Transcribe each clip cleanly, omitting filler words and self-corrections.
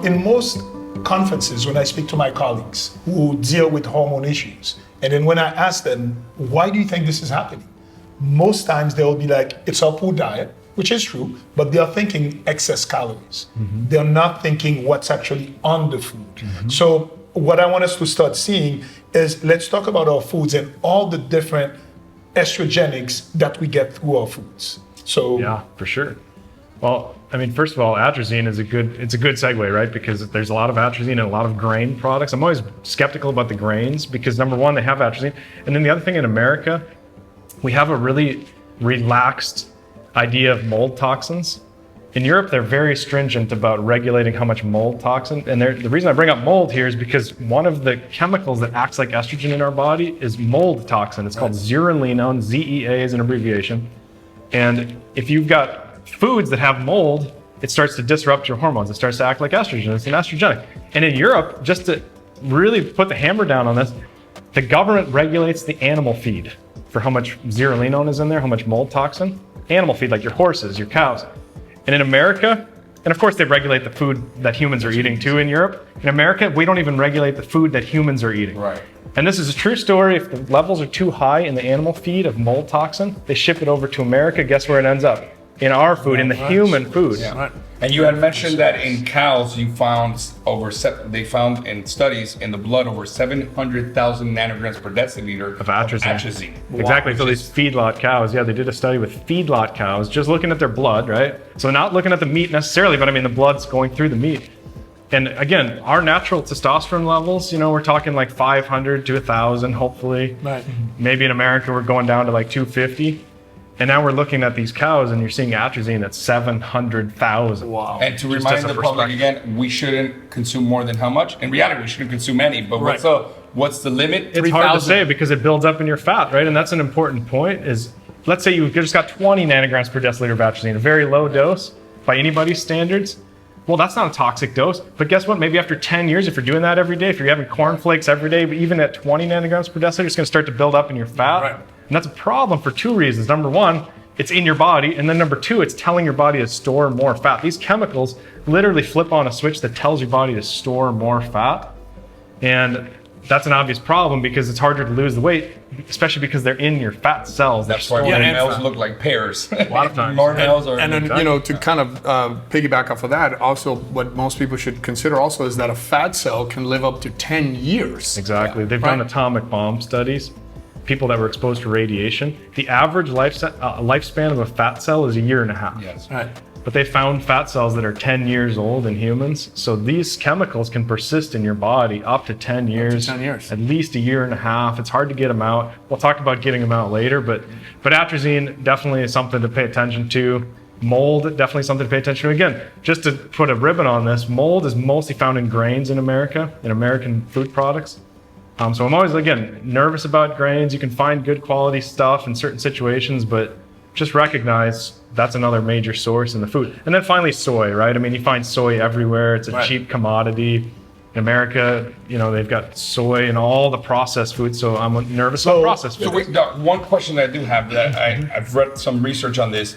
In most conferences, when I speak to my colleagues who deal with hormone issues, and then when I ask them, why do you think this is happening? Most times they'll be like, it's our poor diet, which is true, but they're thinking excess calories. They're not thinking what's actually on the food. So what I want us to start seeing is, let's talk about our foods and all the different estrogenics that we get through our foods. So yeah, for sure. Well, I mean, first of all, atrazine is a good segue, right? Because there's a lot of atrazine in a lot of grain products. I'm always skeptical about the grains because number one, they have atrazine. And then the other thing in America, we have a really relaxed idea of mold toxins. In Europe, they're very stringent about regulating how much mold toxin. And the reason I bring up mold here is because one of the chemicals that acts like estrogen in our body is mold toxin. It's called zearalenone, ZEA is an abbreviation. And if you've got foods that have mold, it starts to disrupt your hormones. It starts to act like estrogen. It's an estrogenic. And in Europe, just to really put the hammer down on this, the government regulates the animal feed for how much zearalenone is in there, how much mold toxin. Animal feed, like your horses, your cows. And in America, and of course they regulate the food that humans are eating too in Europe. In America, we don't even regulate the food that humans are eating. Right. And this is a true story. If the levels are too high in the animal feed of mold toxin, they ship it over to America. Guess where it ends up? In our food, in the human food. Yeah. Right. And you had mentioned that in cows, you found they found in studies in the blood over 700,000 nanograms per deciliter of atrazine. Exactly. Wow. So these feedlot cows, they did a study with feedlot cows, just looking at their blood, right? So not looking at the meat necessarily, but I mean the blood's going through the meat. And again, our natural testosterone levels, we're talking like 500 to 1,000, hopefully. Right. Maybe in America, we're going down to like 250. And now we're looking at these cows and you're seeing atrazine at 700,000. Wow. And to remind the public again, we shouldn't consume more than how much? In reality, we shouldn't consume any, but what's the limit? It's hard to say because it builds up in your fat, right? And that's an important point is, let's say you've just got 20 nanograms per deciliter of atrazine, a very low dose by anybody's standards. Well, that's not a toxic dose, but guess what? Maybe after 10 years, if you're doing that every day, if you're having cornflakes every day, but even at 20 nanograms per deciliter, it's gonna start to build up in your fat. Right. And that's a problem for two reasons. Number one, it's in your body. And then number two, it's telling your body to store more fat. These chemicals literally flip on a switch that tells your body to store more fat. And that's an obvious problem because it's harder to lose the weight, especially because they're in your fat cells. That's why males look like pears. A lot of times. More males are. And then, to kind of piggyback off of that, also what most people should consider also is that a fat cell can live up to 10 years. Exactly. They've done atomic bomb studies. People that were exposed to radiation, the average lifespan of a fat cell is 1.5 years. Yes. Right. But they found fat cells that are 10 years old in humans. So these chemicals can persist in your body up to 10 years. Up to 10 years. At least 1.5 years. It's hard to get them out. We'll talk about getting them out later, but atrazine definitely is something to pay attention to. Mold, definitely something to pay attention to. Again, just to put a ribbon on this, mold is mostly found in grains in America, in American food products. So I'm always, again, nervous about grains. You can find good quality stuff in certain situations, but just recognize that's another major source in the food. And then finally, soy, right? I mean, you find soy everywhere. It's a cheap commodity. In America, they've got soy in all the processed foods, so I'm nervous about processed foods. So wait, Doc, one question that I do have that I've read some research on this.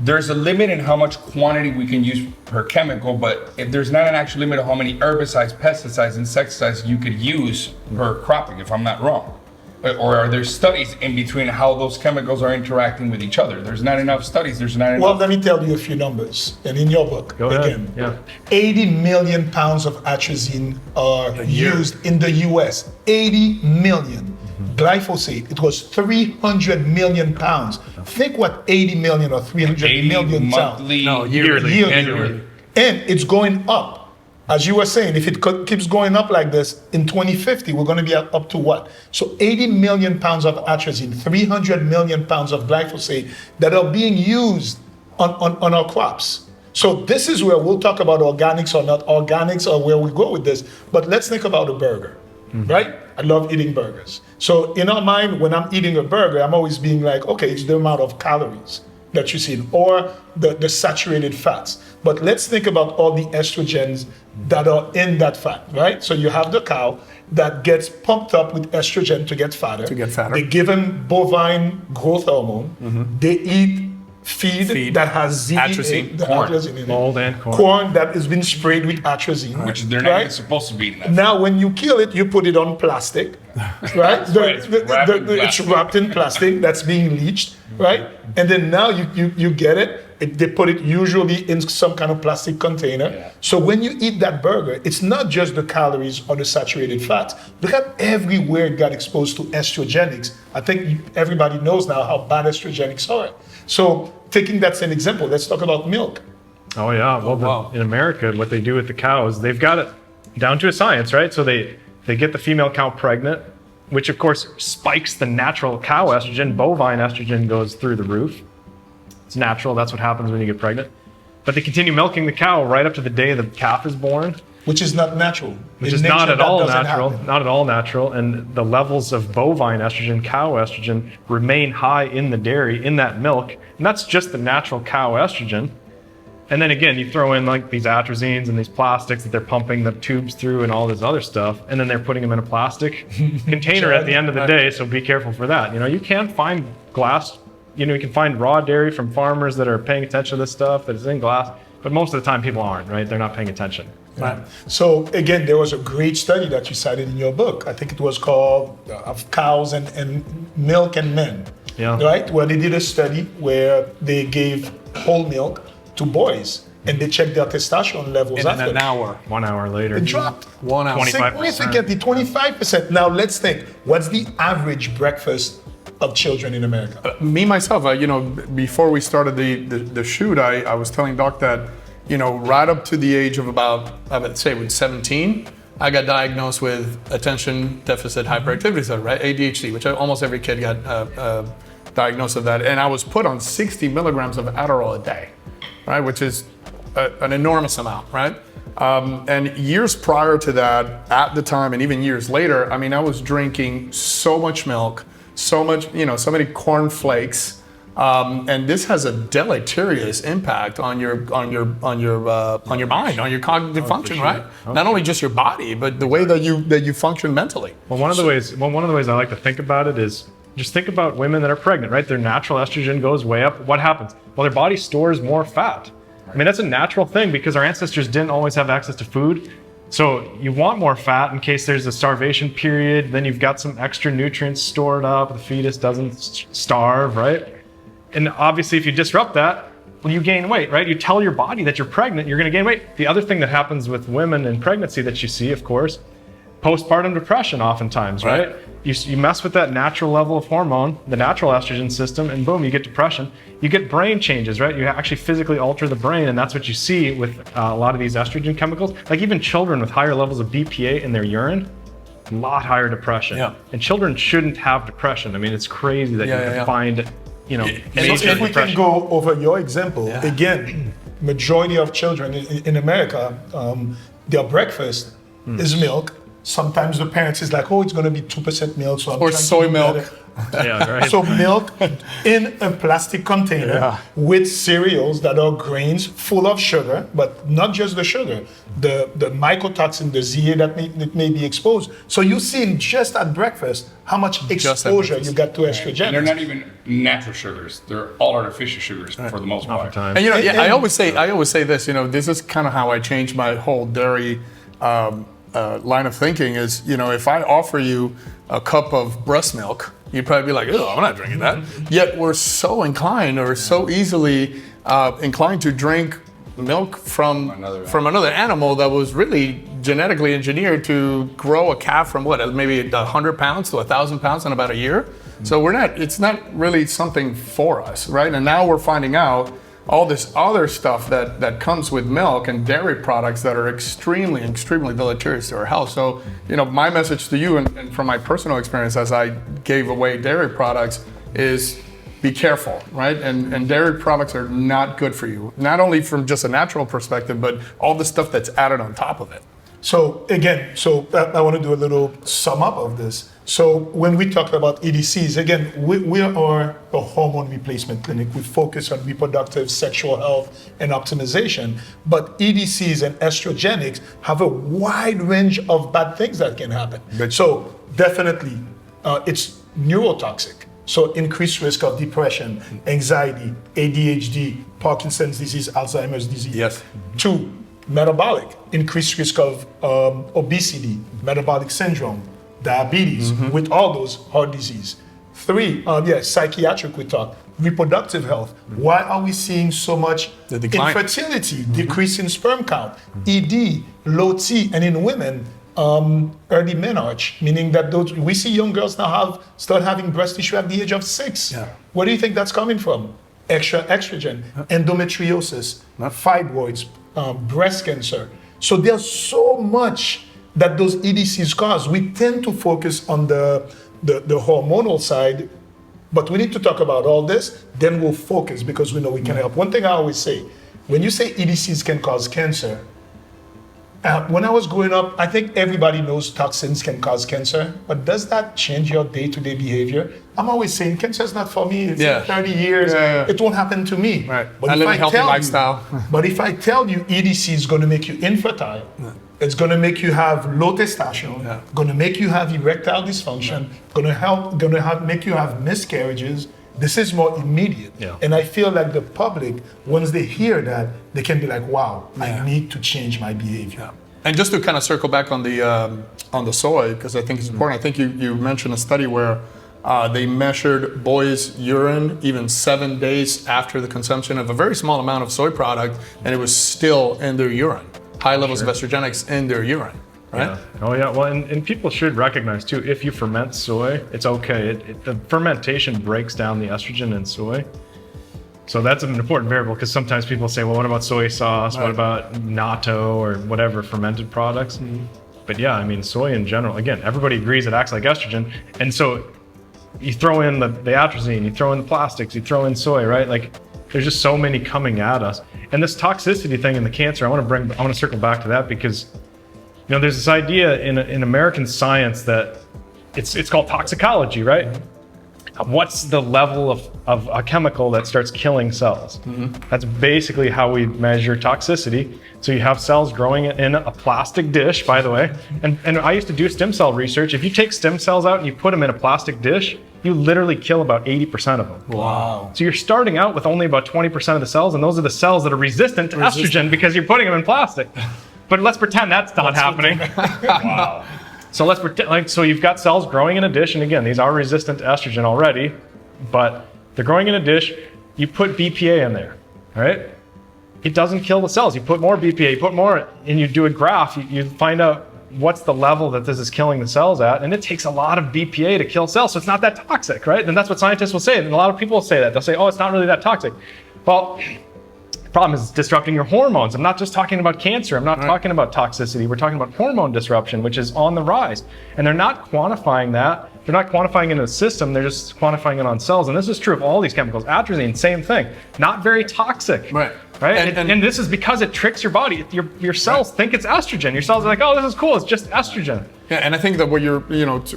There's a limit in how much quantity we can use per chemical, but if there's not an actual limit of how many herbicides, pesticides, insecticides you could use per cropping, if I'm not wrong. Or are there studies in between how those chemicals are interacting with each other? There's not enough studies, there's not enough. Well, let me tell you a few numbers. And in your book, Go ahead. 80 million pounds of atrazine are used in the US. 80 million. Glyphosate, it was 300 million pounds. Think what 80 million or 300 million pounds. Yearly. And it's going up. As you were saying, if it keeps going up like this, in 2050, we're going to be up to what? So 80 million pounds of atrazine, 300 million pounds of glyphosate that are being used on our crops. So this is where we'll talk about organics or not organics or where we go with this. But let's think about a burger, right? I love eating burgers. So in our mind, when I'm eating a burger, I'm always being like, okay, it's the amount of calories that you see, or the saturated fats. But let's think about all the estrogens that are in that fat, right? So you have the cow that gets pumped up with estrogen to get fatter. To get fatter. They give them bovine growth hormone. They eat feed that has atrazine, atrazine in it. Mold and corn. Corn that has been sprayed with atrazine. Which they're not even supposed to be in that. Now, when you kill it, you put it on plastic, right? It's wrapped in plastic that's being leached, right? And then now you get it. They put it usually in some kind of plastic container. Yeah. So when you eat that burger, it's not just the calories or the saturated fats. Look at everywhere it got exposed to estrogenics. I think everybody knows now how bad estrogenics are. So taking that same example, let's talk about milk. Oh yeah. Well, in America, what they do with the cows, they've got it down to a science, right? So they get the female cow pregnant, which of course spikes the natural cow estrogen. Bovine estrogen goes through the roof. It's natural. That's what happens when you get pregnant. But they continue milking the cow right up to the day the calf is born. Which is not natural. Which is not at all natural. Not at all natural. And the levels of bovine estrogen, cow estrogen, remain high in the dairy, in that milk. And that's just the natural cow estrogen. And then again, you throw in like these atrazines and these plastics that they're pumping the tubes through and all this other stuff. And then they're putting them in a plastic container at the end of the day. So be careful for that. You know, you can find glass. You know, you can find raw dairy from farmers that are paying attention to this stuff that is in glass, but most of the time people aren't, right? They're not paying attention. Right. So again, there was a great study that you cited in your book. I think it was called Of Cows and Milk and Men, right? Where they did a study where they gave whole milk to boys and they checked their testosterone levels in after. an hour. 1 hour later. It dropped. 1 hour. 25%. Significantly, 25%. Now let's think, what's the average breakfast of children in America? Me, myself, you know, before we started the shoot, I was telling Doc that, you know, right up to the age of about, I would say with 17, I got diagnosed with attention deficit hyperactivity disorder, right? ADHD, which almost every kid got diagnosed with that. And I was put on 60 milligrams of Adderall a day, right? Which is an enormous amount, right? And years prior to that, at the time, and even years later, I mean, I was drinking so much milk, so much, you know, so many corn flakes, and this has a deleterious impact on your mind, on your cognitive function, right? Okay. Not only just your body, but the way that you function mentally. Well, one of the ways I like to think about it is just think about women that are pregnant, right? Their natural estrogen goes way up. What happens? Well, their body stores more fat. I mean, that's a natural thing because our ancestors didn't always have access to food. So you want more fat in case there's a starvation period, then you've got some extra nutrients stored up, the fetus doesn't starve, right? And obviously if you disrupt that, well, you gain weight, right? You tell your body that you're pregnant, you're gonna gain weight. The other thing that happens with women in pregnancy that you see, of course, postpartum depression oftentimes, right? You mess with that natural level of hormone, the natural estrogen system, and boom, you get depression. You get brain changes, right? You actually physically alter the brain, and that's what you see with a lot of these estrogen chemicals. Like even children with higher levels of BPA in their urine, a lot higher depression. Yeah. And children shouldn't have depression. I mean, it's crazy that you can find, you know, major if we can go over your example, again, majority of children in America, their breakfast is milk. Sometimes the parents is like, oh, it's going to be 2% milk. So I'm or soy milk. Yeah, right. So milk in a plastic container with cereals that are grains full of sugar, but not just the sugar, the mycotoxin, the ZA that may be exposed. So you see just at breakfast how much exposure you got to estrogen. And they're not even natural sugars; they're all artificial sugars for the most part. And you know, I always say this. You know, this is kind of how I changed my whole dairy line of thinking. Is, you know, if I offer you a cup of breast milk, you'd probably be like, oh, I'm not drinking that. Yet we're so inclined, or so easily inclined to drink milk from another animal that was really genetically engineered to grow a calf from maybe 100 pounds to 1,000 pounds in about a year. So it's not really something for us, right? And now we're finding out all this other stuff that comes with milk and dairy products that are extremely, extremely deleterious to our health. So, you know, my message to you, and from my personal experience as I gave away dairy products, is be careful, right? And dairy products are not good for you, not only from just a natural perspective, but all the stuff that's added on top of it. So again, I want to do a little sum up of this. So when we talk about EDCs, again, we are a hormone replacement clinic. We focus on reproductive, sexual health, and optimization. But EDCs and estrogenics have a wide range of bad things that can happen. So definitely, it's neurotoxic. So increased risk of depression, anxiety, ADHD, Parkinson's disease, Alzheimer's disease. Yes. 2, metabolic, increased risk of obesity, metabolic syndrome, diabetes, with all those heart disease. 3, psychiatric we talk, reproductive health. Why are we seeing so much The decline. infertility, decrease in sperm count, ED, low T, and in women, early menarche, meaning that we see young girls now start having breast tissue at the age of 6. Yeah. Where do you think that's coming from? Extra estrogen, endometriosis, fibroids, breast cancer. So there's so much that those EDCs cause. We tend to focus on the hormonal side, but we need to talk about all this, then we'll focus because we know we can help. One thing I always say, when you say EDCs can cause cancer, when I was growing up, I think everybody knows toxins can cause cancer, but does that change your day-to-day behavior? I'm always saying cancer is not for me. It's in 30 years. It won't happen to me. Right. But I if live a healthy lifestyle. But if I tell you EDC is going to make you infertile, it's going to make you have low testosterone, going to make you have erectile dysfunction, going to make you have miscarriages. This is more immediate. Yeah. And I feel like the public, once they hear that, they can be like, wow, I need to change my behavior. Yeah. And just to kind of circle back on the soy, because I think it's important. I think you mentioned a study where they measured boys' urine even 7 days after the consumption of a very small amount of soy product, and it was still in their urine. High levels of estrogenics in their urine. Right? Yeah. Oh yeah. Well, and people should recognize too, if you ferment soy, it's okay. The fermentation breaks down the estrogen in soy. So that's an important variable because sometimes people say, well, what about soy sauce? What about natto or whatever fermented products? But yeah, I mean, soy in general, again, everybody agrees it acts like estrogen. And so you throw in the atrazine, you throw in the plastics, you throw in soy, right? Like there's just so many coming at us. And this toxicity thing in the cancer, I want to circle back to that because there's this idea in American science that it's called toxicology, right? What's the level of a chemical that starts killing cells? That's basically how we measure toxicity. So you have cells growing in a plastic dish, by the way. And I used to do stem cell research. If you take stem cells out and you put them in a plastic dish, you literally kill about 80% of them. Wow. So you're starting out with only about 20% of the cells, and those are the cells that are resistant to estrogen because you're putting them in plastic. But let's pretend that's not happening. Wow. So let's pretend, so you've got cells growing in a dish, and again, these are resistant to estrogen already, but they're growing in a dish. You put BPA in there, all right? It doesn't kill the cells. You put more BPA, you put more, and you do a graph. You find out what's the level that this is killing the cells at, and it takes a lot of BPA to kill cells, so it's not that toxic, right? And that's what scientists will say, and a lot of people will say that. They'll say, oh, it's not really that toxic. Well, problem is it's disrupting your hormones. I'm not just talking about cancer. I'm not talking about toxicity. We're talking about hormone disruption, which is on the rise. And they're not quantifying that. They're not quantifying it in the system. They're just quantifying it on cells. And this is true of all these chemicals. Atrazine, same thing. Not very toxic. Right. And this is because it tricks your body. Your cells think it's estrogen. Your cells are like, oh, this is cool. It's just estrogen. Yeah, and I think that what you're,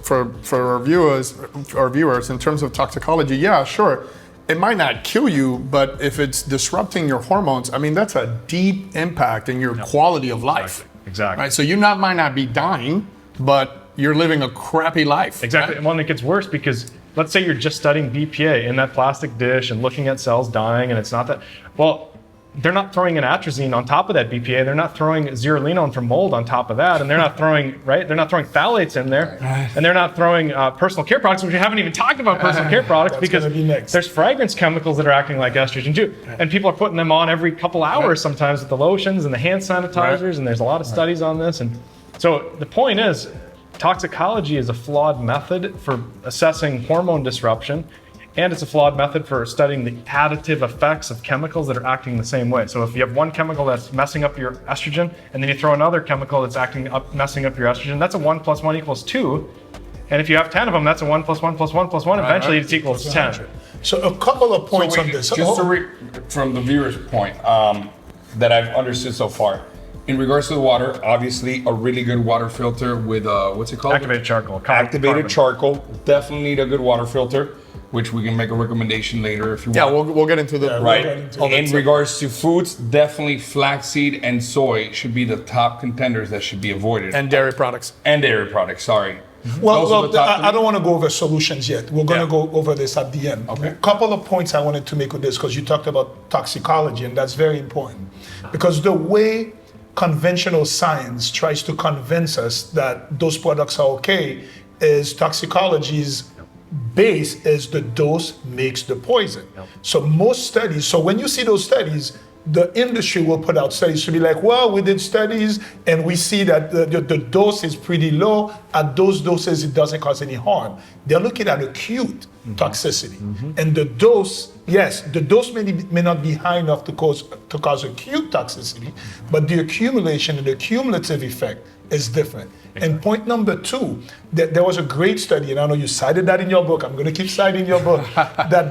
for our viewers, in terms of toxicology, yeah, sure. It might not kill you, but if it's disrupting your hormones, I mean, that's a deep impact in your quality of life. Exactly. Right? So you might not be dying, but you're living a crappy life. Exactly. Right? Well, and it gets worse because let's say you're just studying BPA in that plastic dish and looking at cells dying, and it's not that. Well, they're not throwing an atrazine on top of that BPA. They're not throwing zearalenone from mold on top of that, and they're not throwing They're not throwing phthalates in there, and they're not throwing personal care products, which we haven't even talked about personal care products because there's fragrance chemicals that are acting like estrogen too, and people are putting them on every couple hours sometimes with the lotions and the hand sanitizers, and there's a lot of studies on this, and so the point is, toxicology is a flawed method for assessing hormone disruption. And it's a flawed method for studying the additive effects of chemicals that are acting the same way. So if you have one chemical that's messing up your estrogen, and then you throw another chemical that's messing up your estrogen, that's a 1 + 1 = 2. And if you have 10 of them, that's a 1 + 1 + 1 + 1. Eventually it equals 10. So a couple of points on this. Just from the viewer's point that I've understood so far. In regards to the water, obviously a really good water filter with, what's it called? Activated charcoal. Activated charcoal. Definitely need a good water filter, which we can make a recommendation later if you want. Yeah, we'll get into the right. In regards to foods, definitely flaxseed and soy should be the top contenders that should be avoided. And dairy products. And dairy products, sorry. Well, the top I don't want to go over solutions yet. We're going to go over this at the end. Okay. A couple of points I wanted to make with this, because you talked about toxicology, and that's very important. Because the way conventional science tries to convince us that those products are okay is toxicology's base is the dose makes the poison. So most studies, so when you see those studies, the industry will put out studies to be like, well, we did studies and we see that the dose is pretty low. At those doses, it doesn't cause any harm. They're looking at acute toxicity. And the dose, yes, the dose may not be high enough to cause acute toxicity, but the accumulation and the cumulative effect is different. And point number two, there was a great study, and I know you cited that in your book. I'm going to keep citing your book, that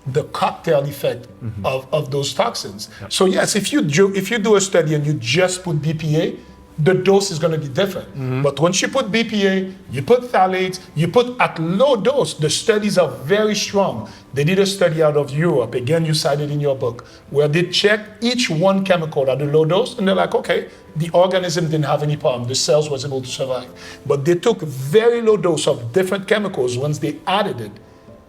the cocktail effect of those toxins. So yes, if you do a study and you just put BPA, the dose is going to be different. But once you put BPA, you put phthalates, you put at low dose, the studies are very strong. They did a study out of Europe, again you cited in your book, where they checked each one chemical at a low dose, and they're like, okay, the organism didn't have any problem, the cells was able to survive. But they took very low dose of different chemicals. Once they added it,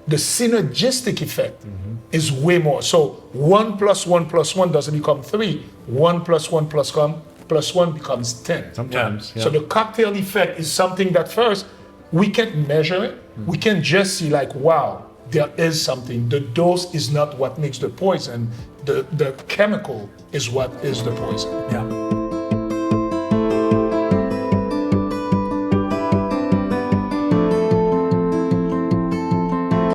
the synergistic effect is way more. So 1 + 1 + 1 doesn't become 3. 1 + 1 + 1 becomes 10. Sometimes. So the cocktail effect is something that first, we can't measure it. We can just see like, wow, there is something. The dose is not what makes the poison. The chemical is what is the poison. Yeah.